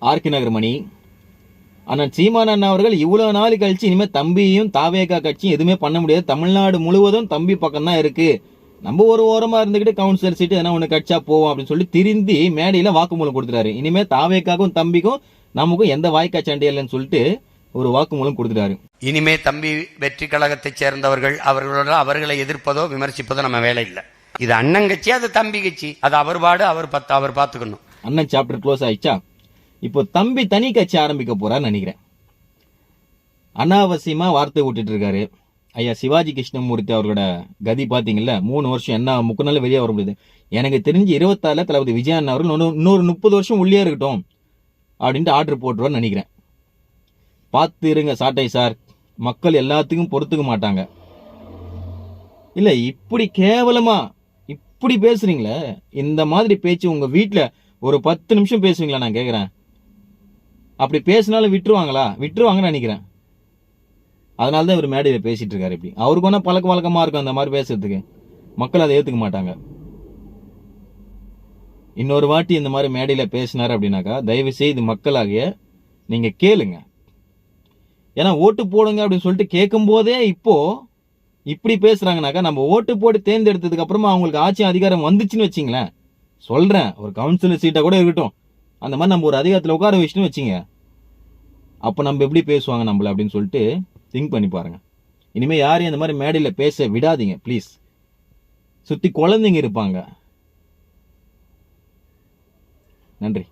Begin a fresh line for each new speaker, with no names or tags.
RK நகர் மணி அண்ணன் சீமான் அண்ணா அவர்கள் இவ்வளவு நாள் கழிச்சு இனிமே தம்பியும் தாவேகா கட்சியும் எதுவுமே பண்ண முடியாது, தமிழ்நாடு முழுவதும் தம்பி பக்கம் தான் இருக்கு, நம்ம ஒரு ஓரமா இருந்துகிட்டு கவுன்சிலர் சீட்டு எதனா ஒண்ணு கட்சா போவோம் அப்படின்னு சொல்லி திருந்தி மேடையில வாக்குமூலம் கொடுத்துட்டாரு. இனிமே தாவேக்காக்கும் தம்பிக்கும் நமக்கும் எந்த வாய்க்கா சண்டை இல்லைன்னு சொல்லிட்டு ஒரு வாக்குமூலம் கொடுத்துட்டாரு.
இனிமே தம்பி வெற்றி கழகத்தை சேர்ந்தவர்கள் அவர்களோட அவர்களை எதிர்ப்பதோ விமர்சிப்பதோ நம்ம வேலை இல்லை. இது அண்ணன் கட்சி, அது தம்பி கட்சி, அது அவர் பாடு, அவர் பார்த்துக்கணும்.
அண்ணன் சாப்டர் க்ளோஸ் ஆயிடுச்சா? இப்போ தம்பி தனி கட்சி ஆரம்பிக்க போறான்னு நினைக்கிறேன். அனாவசியமா வார்த்தை விட்டுட்டு இருக்காரு. ஐயா சிவாஜி கிருஷ்ணமூர்த்தி அவர்களோட கதி பாத்தீங்கல்ல, 3 வருஷம் என்ன முக்குனால வெளியே வர முடியுது. எனக்கு தெரிஞ்சு 26 தளபதி விஜய் அண்ணா அவர்கள் இன்னொரு 30 வருஷம் உள்ளே இருக்கட்டும் அப்படின்ட்டு ஆர்டர் போட்டுருவான்னு நினைக்கிறேன். பார்த்து இருங்க சாட்டை சார், மக்கள் எல்லாத்துக்கும் பொறுத்துக்க மாட்டாங்க. இல்ல இப்படி கேவலமா இப்படி பேசுறீங்களே, இந்த மாதிரி பேச்சு உங்க வீட்டுல ஒரு 10 நிமிஷம் பேசுவீங்களா நான் கேக்குறேன். அப்படி பேசினாலும் விட்டுருவாங்கன்னு நினைக்கிறேன். அதனாலதான் இவர் மேடையில பேசிட்டு இருக்காரு. இப்படி அவருக்கு ஒன்னா பழக்க வழக்கமா இருக்கும் அந்த மாதிரி பேசுறதுக்கு, மக்கள் அதை ஏத்துக்க மாட்டாங்க. இன்னொரு வாட்டி இந்த மாதிரி மேடையில பேசினாரு அப்படின்னாக்கா தயவு செய்து மக்களாகிய நீங்க கேளுங்க. ஏன்னா ஓட்டு போடுங்க அப்படின்னு சொல்லிட்டு கேட்கும் போதே இப்போ இப்படி பேசுறாங்கனாக்கா, நம்ம ஓட்டு போட்டு தேர்ந்தெடுத்ததுக்கு அப்புறமா அவங்களுக்கு ஆட்சி அதிகாரம் வந்துச்சுன்னு வச்சிங்களேன், சொல்றேன் ஒரு கவுன்சிலர் சீட்டா கூட இருக்கட்டும், அந்த மாதிரி நம்ம ஒரு அதிகாரத்தில் உட்கார வச்சுன்னு வச்சிங்க, அப்ப நம்ம எப்படி பேசுவாங்க நம்மள அப்படின்னு சொல்லிட்டு திங்க் பண்ணி பாருங்க. இனிமே யாரையும் அந்த மாதிரி மேடையில பேச விடாதீங்க ப்ளீஸ். சுத்தி குழந்தைங்க இருப்பாங்க. நன்றி.